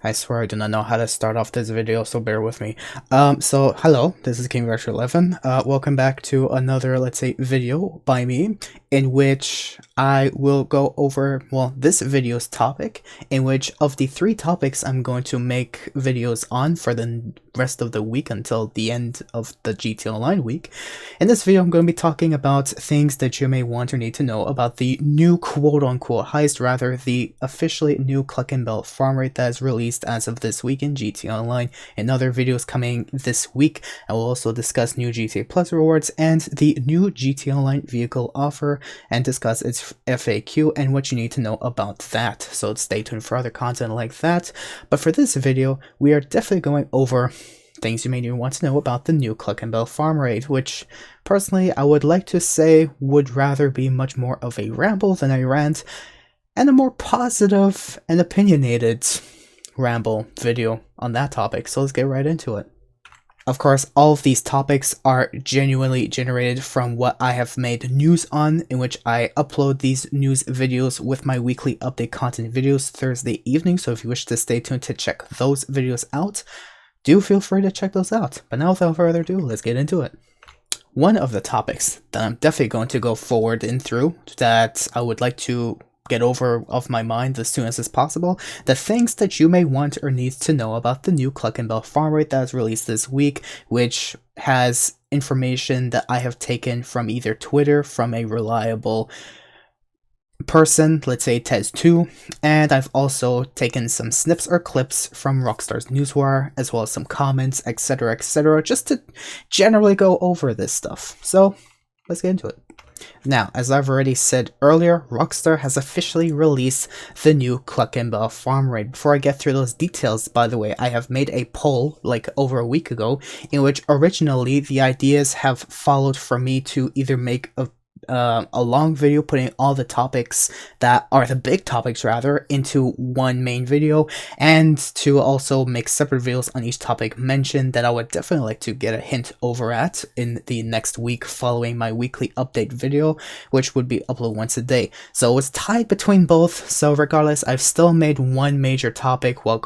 I swear I do not know how to start off this video, so bear with me. So hello, this is KingRush11. Welcome back to another, let's say, video by me, in which I will go over, well, this video's topic, in which of the 3 topics I'm going to make videos on for the rest of the week until the end of the GT Online week. In this video, I'm going to be talking about things that you may want or need to know about the new quote-unquote heist, rather the officially new Cluckin farm rate that is released as of this week in GTA Online, and other videos coming this week. I will also discuss new GTA Plus rewards and the new GTA Online vehicle offer, and discuss its FAQ and what you need to know about that. So stay tuned for other content like that. But for this video, we are definitely going over things you may want to know about the new Cluckin farm rate, which personally I would like to say would rather be much more of a ramble than a rant, and a more positive and opinionated ramble video on that topic. So let's get right into it. Of course, all of these topics are genuinely generated from what I have made news on, in which I upload these news videos with my weekly update content videos Thursday evening. So if you wish to stay tuned to check those videos out, do feel free to check those out. But now without further ado, let's get into it. One of the topics that I'm definitely going to go forward and through, that I would like to get over of my mind as soon as possible, the things that you may want or need to know about the new Cluckin farm rate that was released this week, which has information that I have taken from either Twitter, from a reliable person, let's say Tez2, and I've also taken some snips or clips from Rockstar's Newswire, as well as some comments, etc., just to generally go over this stuff. So let's get into it. Now, as I've already said earlier, Rockstar has officially released the new Cluckin farm rate. Before I get through those details, by the way, I have made a poll like over a week ago, in which originally the ideas have followed for me to either make a long video putting all the topics that are the big topics rather into one main video, and to also make separate videos on each topic mentioned that I would definitely like to get a hint over at in the next week following my weekly update video, which would be uploaded once a day. So it was tied between both, so regardless, I've still made one major topic while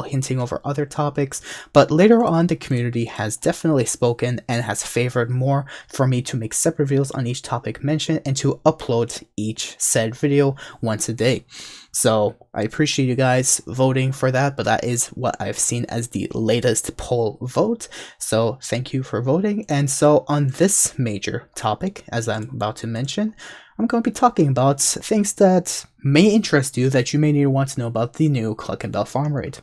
hinting over other topics, but later on the community has definitely spoken and has favored more for me to make separate videos on each topic mentioned and to upload each said video once a day. So I appreciate you guys voting for that, but that is what I've seen as the latest poll vote. So thank you for voting. And so on this major topic, as I'm about to mention, I'm going to be talking about things that may interest you, that you may need to want to know about the new Cluckin farm rate.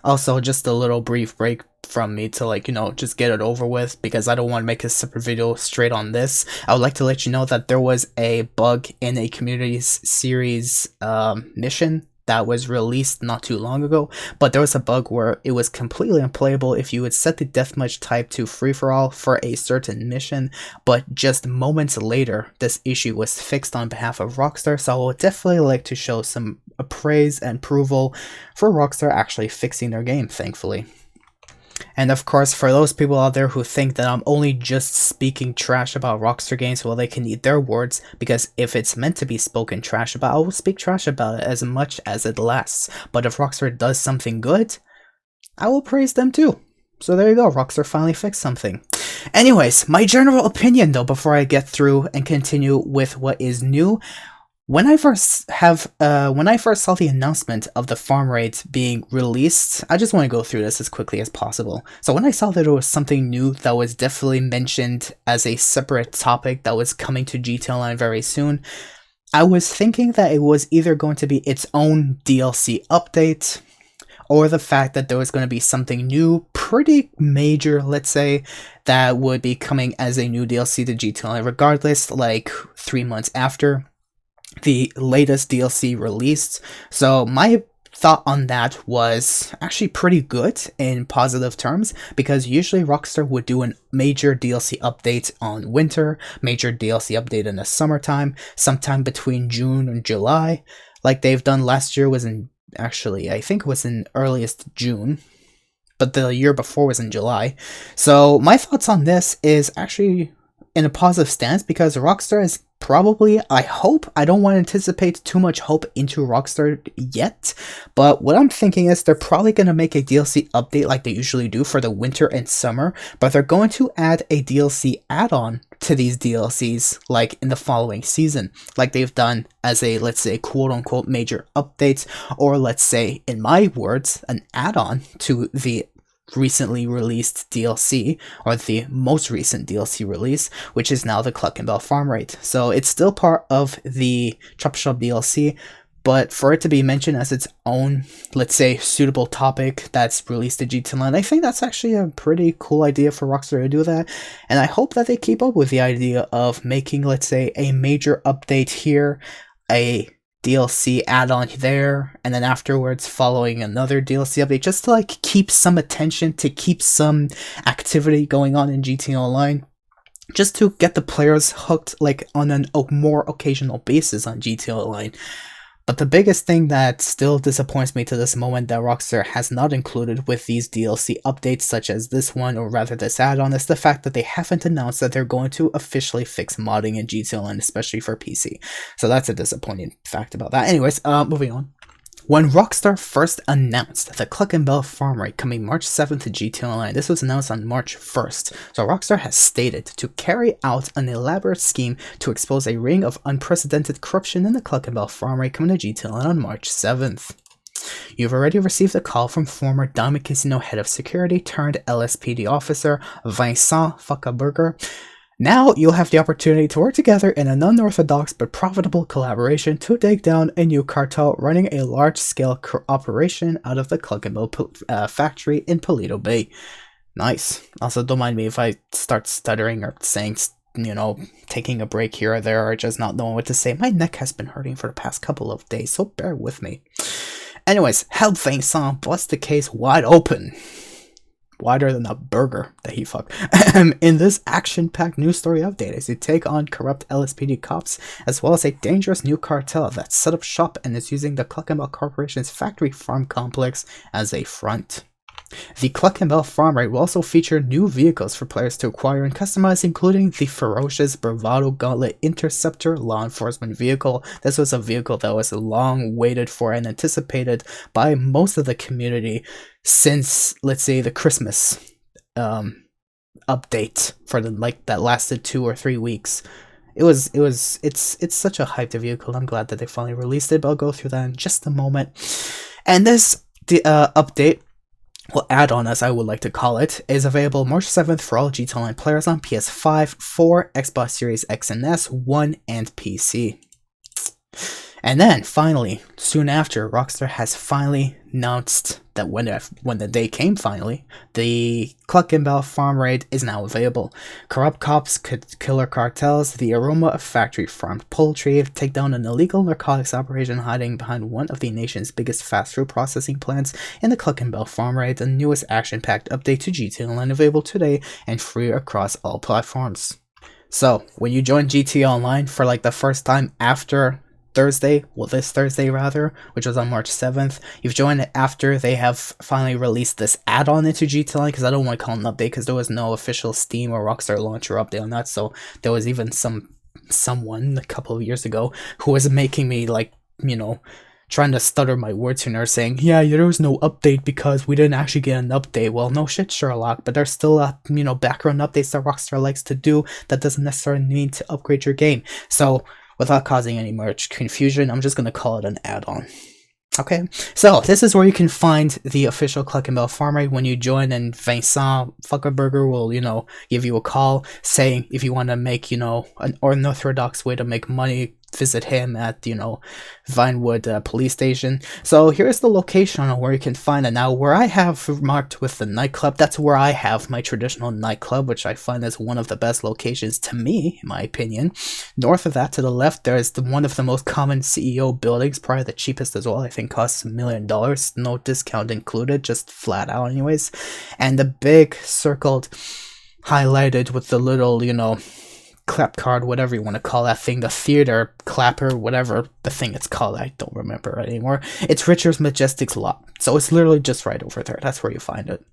Also, just a little brief break from me to just get it over with, because I don't want to make a separate video straight on this. I would like to let you know that there was a bug in a communities series mission that was released not too long ago, but there was a bug where it was completely unplayable if you would set the deathmatch type to free-for-all for a certain mission, but just moments later this issue was fixed on behalf of Rockstar. So I would definitely like to show some praise and approval for Rockstar actually fixing their game, thankfully. And of course, for those people out there who think that I'm only just speaking trash about Rockstar games, well, they can eat their words, because if it's meant to be spoken trash about, I will speak trash about it as much as it lasts. But if Rockstar does something good, I will praise them too. So there you go, Rockstar finally fixed something. Anyways, my general opinion though, before I get through and continue with what is new, when I first saw the announcement of the farm rate being released, I just want to go through this as quickly as possible. So when I saw that there was something new that was definitely mentioned as a separate topic that was coming to GTA Online very soon, I was thinking that it was either going to be its own DLC update, or the fact that there was going to be something new, pretty major, let's say, that would be coming as a new DLC to GTA Online regardless, like 3 months after the latest DLC released. So my thought on that was actually pretty good in positive terms, because usually Rockstar would do a major DLC update on winter, major DLC update in the summertime, sometime between June and July, like they've done last year. Was in, actually I think it was in earliest June, but the year before was in July. So my thoughts on this is actually in a positive stance, because Rockstar is Probably, I hope. I don't want to anticipate too much hope into Rockstar yet, but what I'm thinking is they're probably going to make a DLC update like they usually do for the winter and summer, but they're going to add a DLC add-on to these DLCs like in the following season, like they've done as a, let's say, quote-unquote major updates, or let's say, in my words, an add-on to the recently released DLC, or the most recent DLC release, which is now the Cluckin Farm Raid. So it's still part of the Chop Shop DLC, but for it to be mentioned as its own, let's say, suitable topic that's released in GT Online, I think that's actually a pretty cool idea for Rockstar to do that, and I hope that they keep up with the idea of making, let's say, a major update here, a DLC add-on there, and then afterwards following another DLC update, just to like keep some attention, to keep some activity going on in GT Online, just to get the players hooked like on a more occasional basis on GT Online. But the biggest thing that still disappoints me to this moment that Rockstar has not included with these DLC updates, such as this one, or rather this add-on, is the fact that they haven't announced that they're going to officially fix modding in GT Online, especially for PC. So that's a disappointing fact about that. Anyways, moving on. When Rockstar first announced the Cluckin Farm Raid coming March 7th to GT Online, this was announced on March 1st, so Rockstar has stated to carry out an elaborate scheme to expose a ring of unprecedented corruption in the Cluckin Farm Raid coming to GT Online on March 7th. You've already received a call from former Diamond Casino head of security turned LSPD officer Vincent Fuckaburger. Now you'll have the opportunity to work together in an unorthodox but profitable collaboration to take down a new cartel running a large-scale operation out of the Cluckin factory in Paleto Bay. Nice. Also, don't mind me if I start stuttering or saying, you know, taking a break here or there, or just not knowing what to say. My neck has been hurting for the past couple of days, so bear with me. Anyways, help Vincent bust the case wide open. Wider than a burger that he fucked. In this action-packed news story update, as you take on corrupt LSPD cops, as well as a dangerous new cartel that's set up shop and is using the Cluckin Corporation's factory farm complex as a front. The Cluckin Farm Raid will also feature new vehicles for players to acquire and customize, including the ferocious Bravado Gauntlet Interceptor law enforcement vehicle. This was a vehicle that was long waited for and anticipated by most of the community since, let's say, the Christmas update for the that lasted 2 or 3 weeks. It's such a hyped vehicle. I'm glad that they finally released it, but I'll go through that in just a moment. And this update, well, add-on as I would like to call it, is available March 7th for all GT Online players on PS5, 4, Xbox Series X and S, 1, and PC. And then, finally, soon after, Rockstar has finally announced that when the day came finally, the Cluckin Farm Raid is now available. Corrupt cops could killer cartels, the aroma of factory-farmed poultry, take down an illegal narcotics operation hiding behind one of the nation's biggest fast food processing plants in the Cluckin Farm Raid, the newest action-packed update to GT Online, available today and free across all platforms. So, when you join GT Online for like the first time after Thursday, well, this Thursday rather, which was on March 7th. You've joined it after they have finally released this add-on into GT Online, because I don't want to call it an update because there was no official Steam or Rockstar launcher update on that. So there was even someone a couple of years ago who was making me, like, you know, trying to stutter my words here, saying, yeah, there was no update because we didn't actually get an update. Well, no shit, Sherlock, but there's still you know, background updates that Rockstar likes to do that doesn't necessarily need to upgrade your game. So without causing any much confusion, I'm just going to call it an add-on. Okay, so this is where you can find the official Cluckin Farm Raid when you join, and Vincent Fuckerburger will, you know, give you a call saying if you want to make, you know, an unorthodox way to make money, visit him at, you know, Vinewood police station. So here's the location on where you can find it. Now, where I have marked with the nightclub, that's where I have my traditional nightclub, which I find is one of the best locations to me, in my opinion. North of that, to the left, there's one of the most common CEO buildings, probably the cheapest as well. I think costs $1 million, no discount included, just flat out anyways. And the big circled, highlighted with the little, you know, clap card, whatever you want to call that thing, the theater clapper, whatever the thing it's called, I don't remember anymore. It's Richard's Majestic's lot, so it's literally just right over there. That's where you find it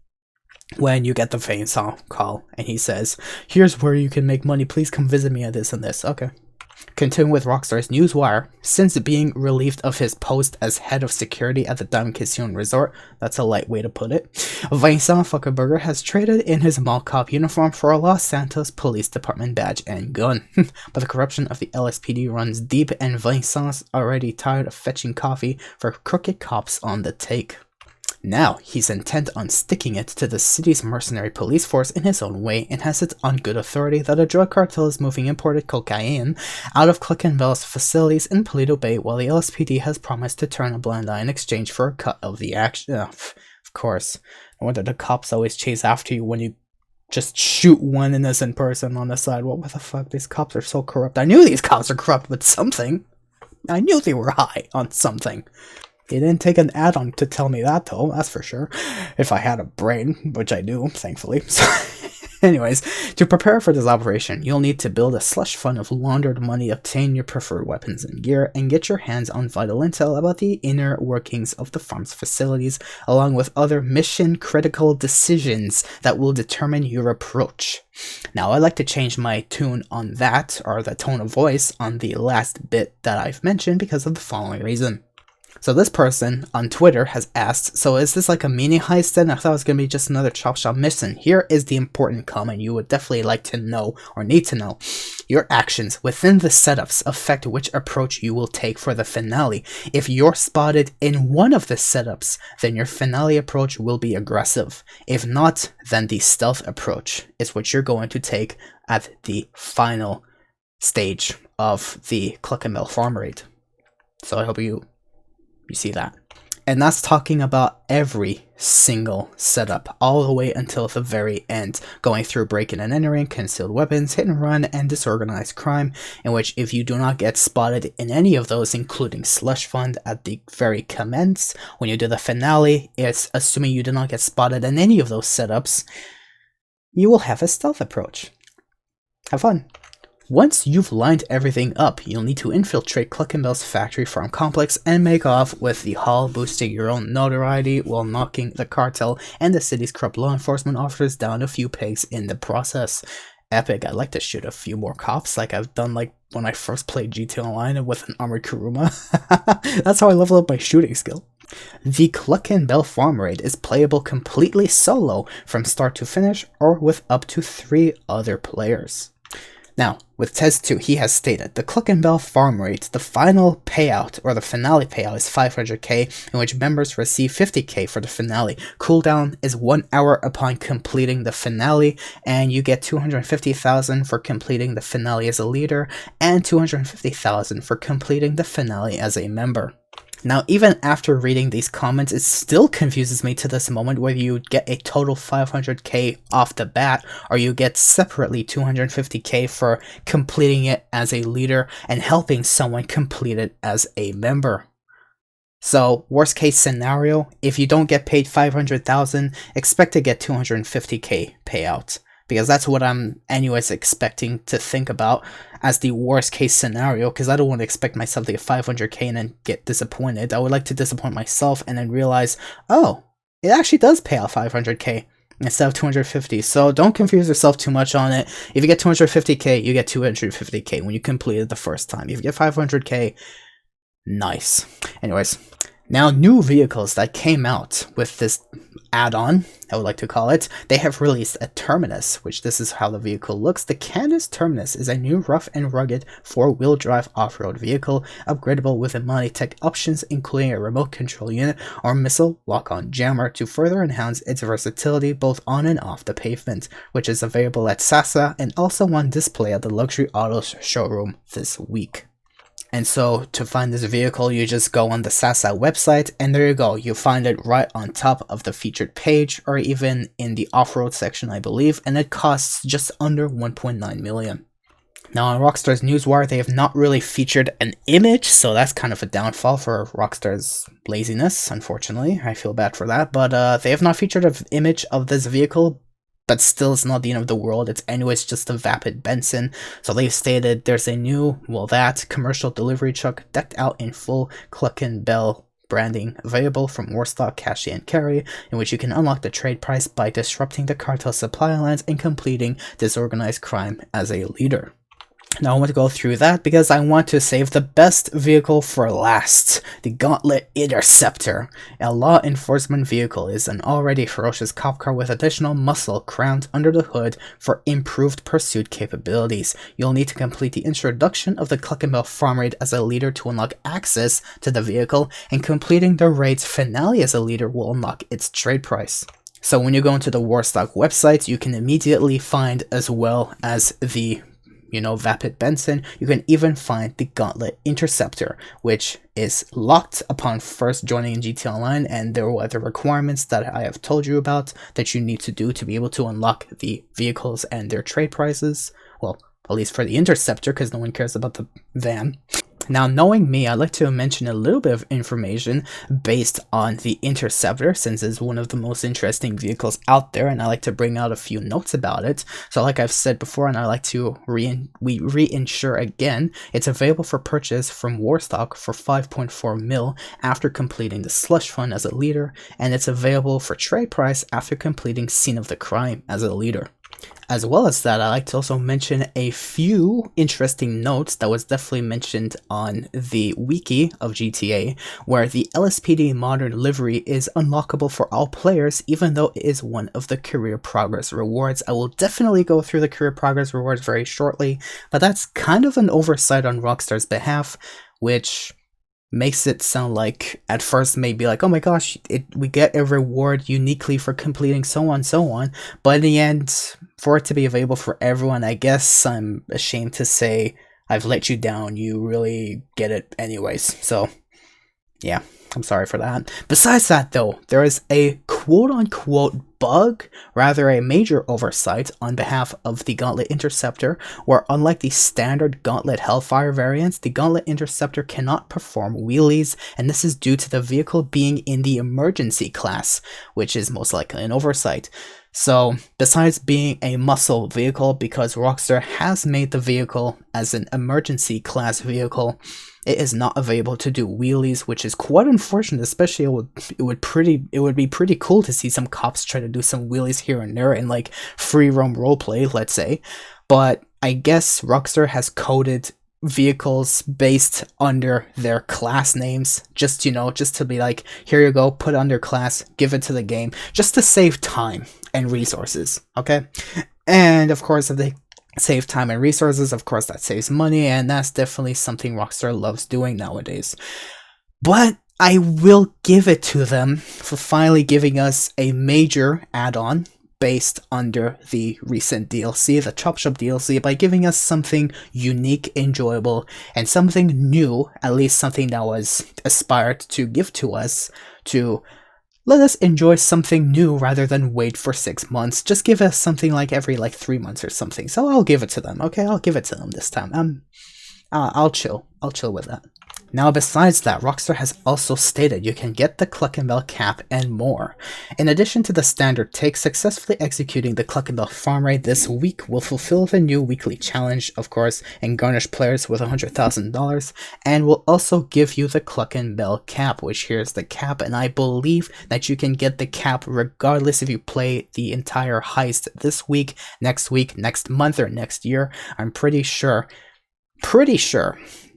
when you get the Vincent call and he says, here's where you can make money, please come visit me at this and this. Okay, Continuing with Rockstar's Newswire, since being relieved of his post as head of security at the Diamond Casino Resort, that's a light way to put it, Vincent Fuckerberger has traded in his mall cop uniform for a Los Santos Police Department badge and gun. But the corruption of the LSPD runs deep, and Vincent's already tired of fetching coffee for crooked cops on the take. Now, he's intent on sticking it to the city's mercenary police force in his own way, and has it on good authority that a drug cartel is moving imported cocaine out of Cluckin facilities in Paleto Bay, while the LSPD has promised to turn a blind eye in exchange for a cut of the action. Of course. I wonder, the cops always chase after you when you just shoot one innocent person on the sidewalk. What the fuck? These cops are so corrupt. I knew these cops are corrupt with something. I knew they were high on something. It didn't take an add-on to tell me that, though, that's for sure. If I had a brain, which I do, thankfully. So, anyways, to prepare for this operation, you'll need to build a slush fund of laundered money, obtain your preferred weapons and gear, and get your hands on vital intel about the inner workings of the farm's facilities, along with other mission-critical decisions that will determine your approach. Now, I like to change my tune on that, or the tone of voice, on the last bit that I've mentioned because of the following reason. So this person on Twitter has asked, so is this like a mini heist then? I thought it was going to be just another chop shop mission. Here is the important comment you would definitely like to know, or need to know. Your actions within the setups affect which approach you will take for the finale. If you're spotted in one of the setups, then your finale approach will be aggressive. If not, then the stealth approach is what you're going to take at the final stage of the Cluckin farm raid. So I hope you see that. And that's talking about every single setup, all the way until the very end, going through breaking and entering, concealed weapons, hit and run, and disorganized crime, in which if you do not get spotted in any of those, including slush fund at the very commence, when you do the finale, it's assuming you do not get spotted in any of those setups, you will have a stealth approach. Have fun. Once you've lined everything up, you'll need to infiltrate Cluckin's factory farm complex and make off with the haul, boosting your own notoriety while knocking the cartel and the city's corrupt law enforcement officers down a few pegs in the process. Epic. I'd like to shoot a few more cops like I've done like when I first played GTA Online with an armored Kuruma. That's how I level up my shooting skill. The Cluckin farm raid is playable completely solo from start to finish, or with up to 3 other players. Now, with Tez 2, he has stated, the Cluckin farm raid, the final payout, or the finale payout, is 500k, in which members receive 50k for the finale. Cooldown is 1 hour upon completing the finale, and you get 250,000 for completing the finale as a leader, and 250,000 for completing the finale as a member. Now, even after reading these comments, it still confuses me to this moment whether you get a total 500k off the bat, or you get separately 250k for completing it as a leader and helping someone complete it as a member. So, worst case scenario, if you don't get paid 500,000, expect to get 250k payout. Because that's what I'm anyways expecting to think about as the worst case scenario, because I don't want to expect myself to get 500k and then get disappointed. I would like to disappoint myself and then realize, oh, it actually does pay out 500k instead of 250. So don't confuse yourself too much on it. If you get 250k, you get 250k when you complete it the first time. If you get 500k, nice. Anyways. Now, new vehicles that came out with this add-on, I would like to call it, they have released a Terminus, which this is how the vehicle looks. The Candace Terminus is a new rough and rugged 4-wheel drive off-road vehicle, upgradable with Imani tech options, including a remote control unit or missile lock-on jammer to further enhance its versatility both on and off the pavement, which is available at Sasa and also on display at the Luxury Autos showroom this week. And so, to find this vehicle, you just go on the Sasa website, and there you go. You find it right on top of the featured page, or even in the off-road section, I believe, and it costs just under 1.9 million. Now, on Rockstar's Newswire, they have not really featured an image, so that's kind of a downfall for Rockstar's laziness, unfortunately. I feel bad for that, but they have not featured an image of this vehicle, but still, it's not the end of the world. It's anyways just a vapid Benson. So they've stated there's a new, that commercial delivery truck decked out in full Cluckin branding, available from Warstock Cash and Carry, in which you can unlock the trade price by disrupting the cartel supply lines and completing disorganized crime as a leader. Now I want to go through that because I want to save the best vehicle for last, the Gauntlet Interceptor. A law enforcement vehicle is an already ferocious cop car with additional muscle crammed under the hood for improved pursuit capabilities. You'll need to complete the introduction of the Cluckin farm raid as a leader to unlock access to the vehicle, and completing the raid's finale as a leader will unlock its trade price. So when you go into the Warstock website, you can immediately find, as well as the Vapid Benson, you can even find the Gauntlet Interceptor, which is locked upon first joining in GT Online, and there are other requirements that I have told you about that you need to do to be able to unlock the vehicles and their trade prices. Well, at least for the Interceptor, because no one cares about the van. Now, knowing me, I'd like to mention a little bit of information based on the Interceptor, since it's one of the most interesting vehicles out there, and I like to bring out a few notes about it. So like I've said before, and I like to reinsure again, it's available for purchase from Warstock for 5.4 mil after completing the slush fund as a leader, and it's available for trade price after completing Scene of the Crime as a leader. As well as that, I like to also mention a few interesting notes that was definitely mentioned on the wiki of GTA, where the LSPD Modern livery is unlockable for all players, even though it is one of the career progress rewards. I will definitely go through the career progress rewards very shortly, but that's kind of an oversight on Rockstar's behalf, which makes it sound like at first maybe like, oh my gosh, we get a reward uniquely for completing so on, but in the end, for it to be available for everyone, I guess I'm ashamed to say I've let you down. You really get it anyways, so yeah, I'm sorry for that. Besides that though, there is a quote-unquote bug, rather a major oversight on behalf of the Gauntlet Interceptor, where unlike the standard Gauntlet Hellfire variants, the Gauntlet Interceptor cannot perform wheelies, and this is due to the vehicle being in the emergency class, which is most likely an oversight. So, besides being a muscle vehicle, because Rockstar has made the vehicle as an emergency class vehicle, it is not available to do wheelies, which is quite unfortunate. Especially, it would be pretty cool to see some cops try to do some wheelies here and there in like free roam roleplay, let's say. But I guess Rockstar has coded vehicles based under their class names, just to be like, here you go, put under class, give it to the game, just to save time and resources. Okay, and of course, if they save time and resources, of course that saves money, and that's definitely something Rockstar loves doing nowadays. But I will give it to them for finally giving us a major add-on based under the recent DLC, the Chop Shop DLC, by giving us something unique, enjoyable, and something new, at least something that was aspired to give to us, to let us enjoy something new rather than wait for 6 months. Just give us something like every 3 months or something. So I'll give it to them, okay? I'll give it to them this time. I'll chill with that. Now, besides that, Rockstar has also stated you can get the Cluckin cap and more. In addition to the standard take, successfully executing the Cluckin farm raid this week will fulfill the new weekly challenge, of course, and garnish players with $100,000, and will also give you the Cluckin cap, which here's the cap, and I believe that you can get the cap regardless if you play the entire heist this week, next month, or next year. I'm pretty sure,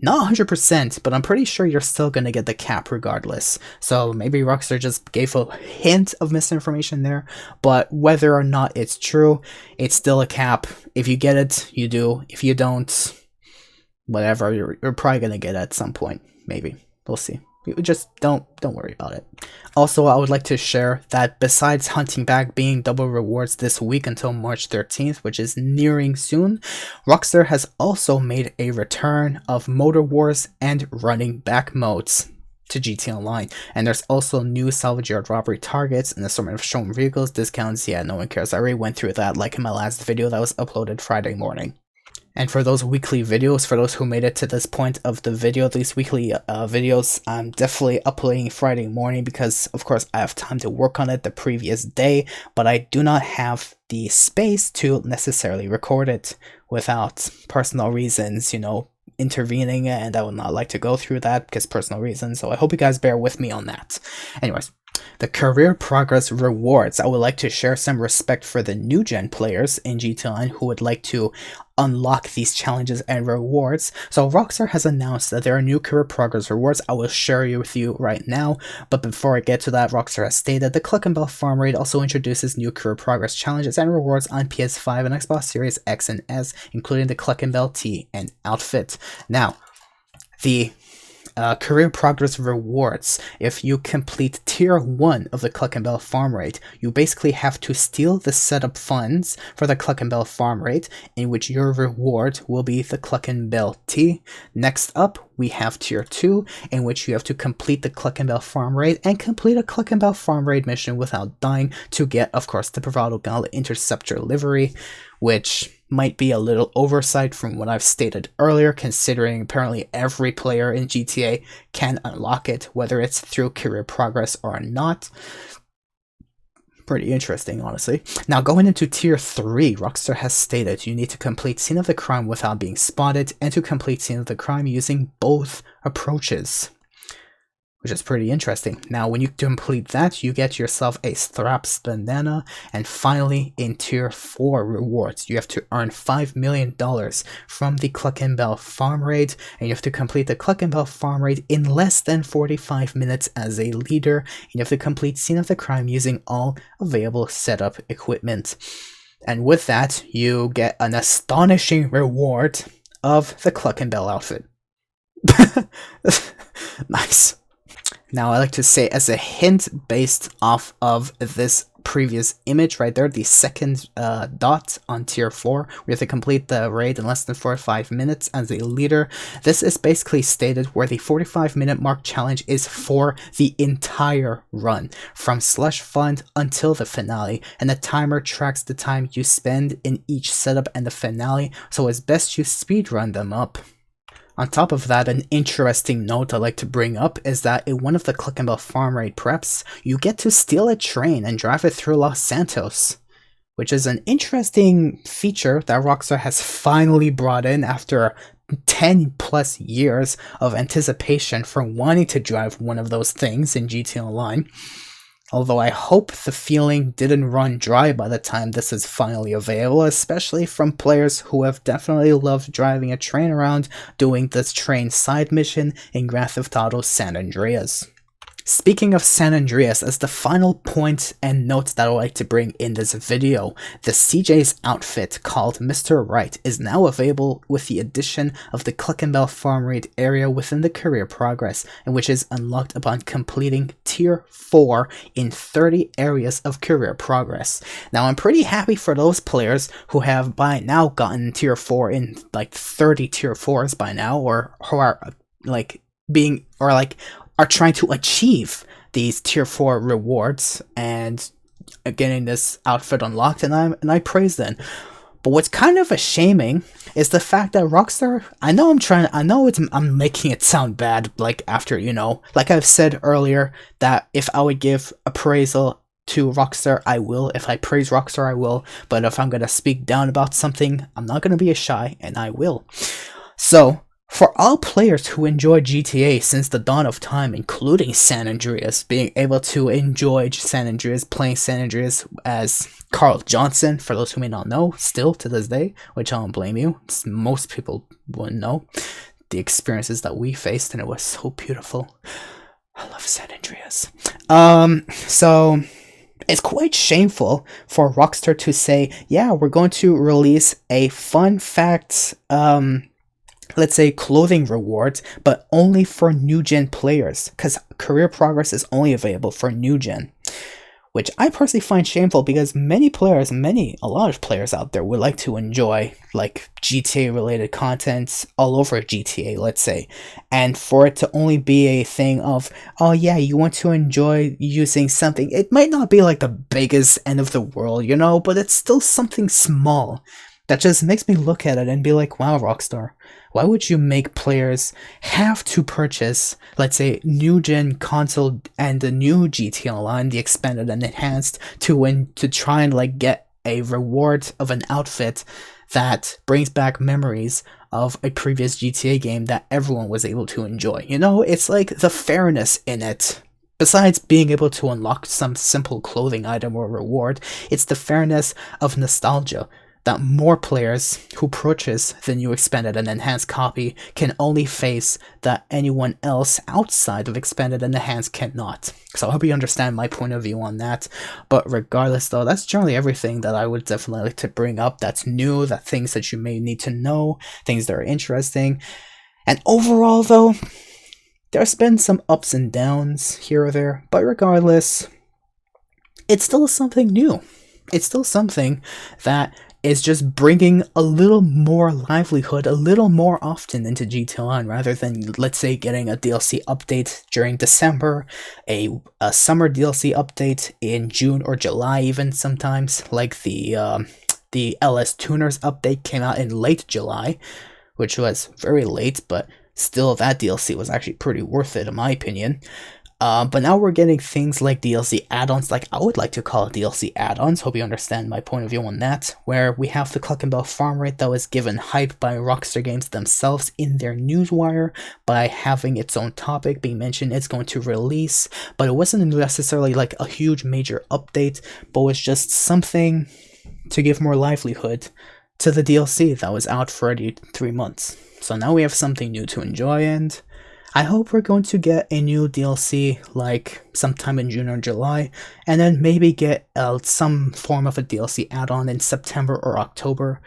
not 100%, but I'm pretty sure you're still gonna get the cap regardless. So maybe Rockstar just gave a hint of misinformation there, but whether or not it's true, it's still a cap. If you get it, you do. If you don't, whatever, you're probably gonna get it at some point. Maybe. We'll see. Just don't worry about it. Also, I would like to share that besides hunting back being double rewards this week until March 13th, which is nearing soon, Rockstar has also made a return of Motor Wars and Running Back modes to GT Online, and there's also new salvage yard robbery targets and assortment of shown vehicles, discounts. Yeah, no one cares. I already went through that like in my last video that was uploaded Friday morning. And for those weekly videos, for those who made it to this point of the video, these weekly videos, I'm definitely uploading Friday morning because, of course, I have time to work on it the previous day, but I do not have the space to necessarily record it without personal reasons, intervening, and I would not like to go through that because personal reasons, so I hope you guys bear with me on that. Anyways. The career progress rewards. I would like to share some respect for the new gen players in GTA Online who would like to unlock these challenges and rewards. So Rockstar has announced that there are new career progress rewards. I will share you with you right now. But before I get to that, Rockstar has stated the Cluckin farm raid also introduces new career progress challenges and rewards on PS5 and Xbox Series X and S, including the Cluckin tee and outfit. Now, the career progress rewards. If you complete tier 1 of the Cluckin farm raid, you basically have to steal the setup funds for the Cluckin farm raid, in which your reward will be the Cluckin tee. Next up, we have tier 2, in which you have to complete the Cluckin farm raid and complete a Cluckin farm raid mission without dying to get, of course, the Bravado Gauntlet Interceptor livery, which might be a little oversight from what I've stated earlier, considering apparently every player in GTA can unlock it, whether it's through career progress or not. Pretty interesting, honestly. Now, going into tier 3, Rockstar has stated you need to complete Scene of the Crime without being spotted, and to complete Scene of the Crime using both approaches, which is pretty interesting. Now, when you complete that, you get yourself a Straps bandana, and finally, in tier 4 rewards, you have to earn $5 million from the Cluckin farm raid, and you have to complete the Cluckin farm raid in less than 45 minutes as a leader, and you have to complete Scene of the Crime using all available setup equipment. And with that, you get an astonishing reward of the Cluckin outfit. Nice. Now, I like to say, as a hint based off of this previous image right there, the second dot on tier 4, we have to complete the raid in less than 45 minutes as a leader. This is basically stated where the 45-minute mark challenge is for the entire run, from slush fund until the finale, and the timer tracks the time you spend in each setup and the finale, so it's best you speedrun them up. On top of that, an interesting note I'd like to bring up is that in one of the Cluckin farm raid preps, you get to steal a train and drive it through Los Santos, which is an interesting feature that Rockstar has finally brought in after 10 plus years of anticipation for wanting to drive one of those things in GTA Online. Although I hope the feeling didn't run dry by the time this is finally available, especially from players who have definitely loved driving a train around doing this train side mission in Grand Theft Auto San Andreas. Speaking of San Andreas, as the final point and note that I would like to bring in this video, the CJ's outfit called Mr. Right is now available with the addition of the Cluckin farm raid area within the career progress, and which is unlocked upon completing tier 4 in 30 areas of career progress. Now, I'm pretty happy for those players who have by now gotten tier 4 in like 30 tier 4s by now, or who are are trying to achieve these tier 4 rewards and getting this outfit unlocked, and I praise them. But what's kind of shaming is the fact that Rockstar, I'm making it sound bad, like after, like I've said earlier, that if I would give appraisal to Rockstar, I will. If I praise Rockstar, I will. But if I'm gonna speak down about something, I'm not gonna be shy, and I will. So, for all players who enjoy GTA since the dawn of time, including San Andreas, being able to enjoy San Andreas, playing San Andreas as Carl Johnson, for those who may not know, still to this day, which I don't blame you, most people wouldn't know the experiences that we faced, and it was so beautiful. I love San Andreas. So it's quite shameful for Rockstar to say, yeah, we're going to release a fun fact, let's say clothing rewards, but only for new gen players, because career progress is only available for new gen, which I personally find shameful, because a lot of players out there would like to enjoy like GTA related content all over GTA, let's say, and for it to only be a thing of, oh yeah, you want to enjoy using something, it might not be like the biggest end of the world, but it's still something small that just makes me look at it and be like, wow, Rockstar, why would you make players have to purchase, let's say, new-gen console and the new GTA Online, the expanded and enhanced, to try and get a reward of an outfit that brings back memories of a previous GTA game that everyone was able to enjoy? It's like the fairness in it Besides being able to unlock some simple clothing item or reward, it's the fairness of nostalgia that more players who purchase the new expanded and enhanced copy can only face that anyone else outside of expanded and enhanced cannot. So I hope you understand my point of view on that. But regardless though, that's generally everything that I would definitely like to bring up that's new, that things that you may need to know, things that are interesting. And overall though, there's been some ups and downs here or there, but regardless, it's still something new. It's still something that is just bringing a little more livelihood, a little more often into GTA Online, rather than, let's say, getting a DLC update during December, a summer DLC update in June or July even sometimes, like the LS Tuners update came out in late July, which was very late, but still that DLC was actually pretty worth it in my opinion. But now we're getting things like DLC add-ons, like I would like to call it DLC add-ons, hope you understand my point of view on that, where we have the Cluckin farm rate that was given hype by Rockstar Games themselves in their newswire by having its own topic being mentioned it's going to release, but it wasn't necessarily like a huge major update, but was just something to give more livelihood to the DLC that was out for already 3 months. So now we have something new to enjoy, and I hope we're going to get a new DLC like sometime in June or July, and then maybe get some form of a DLC add-on in September or October,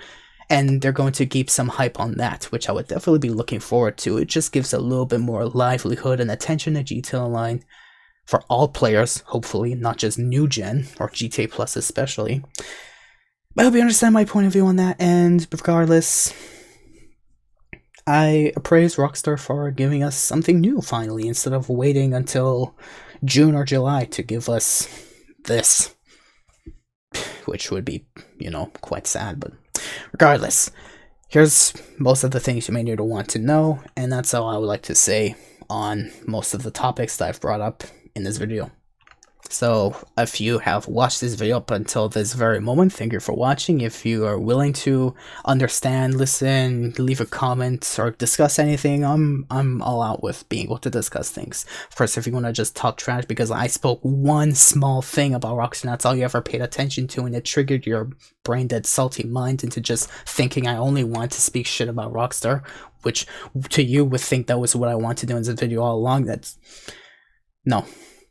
and they're going to keep some hype on that, which I would definitely be looking forward to. It just gives a little bit more livelihood and attention to GTA Online for all players, hopefully, not just new gen, or GTA Plus especially. But I hope you understand my point of view on that, and regardless, I appraise Rockstar for giving us something new finally, instead of waiting until June or July to give us this. Which would be, you know, quite sad, but regardless, here's most of the things you may need to want to know, and that's all I would like to say on most of the topics that I've brought up in this video. So, if you have watched this video up until this very moment, thank you for watching. If you are willing to understand, listen, leave a comment, or discuss anything, I'm all out with being able to discuss things. Of course, if you want to just talk trash because I spoke one small thing about Rockstar, that's all you ever paid attention to, and it triggered your brain-dead salty mind into just thinking I only want to speak shit about Rockstar, which to you would think that was what I want to do in this video all along. No.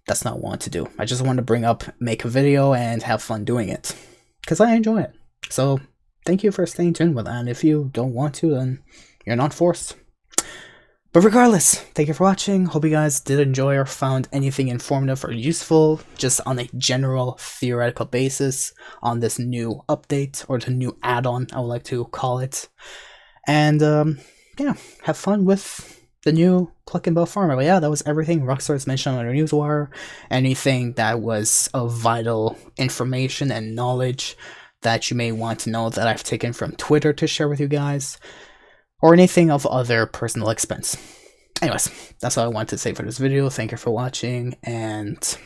That's not what I want to do. I just want to make a video and have fun doing it, because I enjoy it. So thank you for staying tuned with that, and if you don't want to, then you're not forced. But regardless, thank you for watching. Hope you guys did enjoy or found anything informative or useful, just on a general theoretical basis on this new update, or the new add-on, I would like to call it. And yeah, have fun with the new Cluckin farmer. But yeah, that was everything Rockstar's mentioned on their newswire. Anything that was of vital information and knowledge that you may want to know that I've taken from Twitter to share with you guys, or anything of other personal expense. Anyways, that's all I want to say for this video. Thank you for watching, and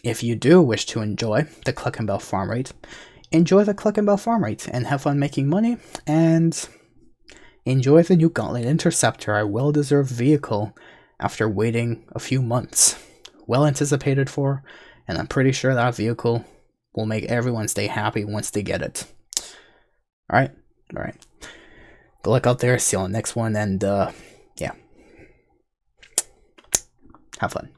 if you do wish to enjoy the Cluckin farm rate, enjoy the Cluckin farm rate and have fun making money, and enjoy the new Gauntlet Interceptor, a well-deserved vehicle after waiting a few months. Well anticipated for, and I'm pretty sure that vehicle will make everyone stay happy once they get it. Alright? Alright. Good luck out there, see you on the next one, and yeah. Have fun.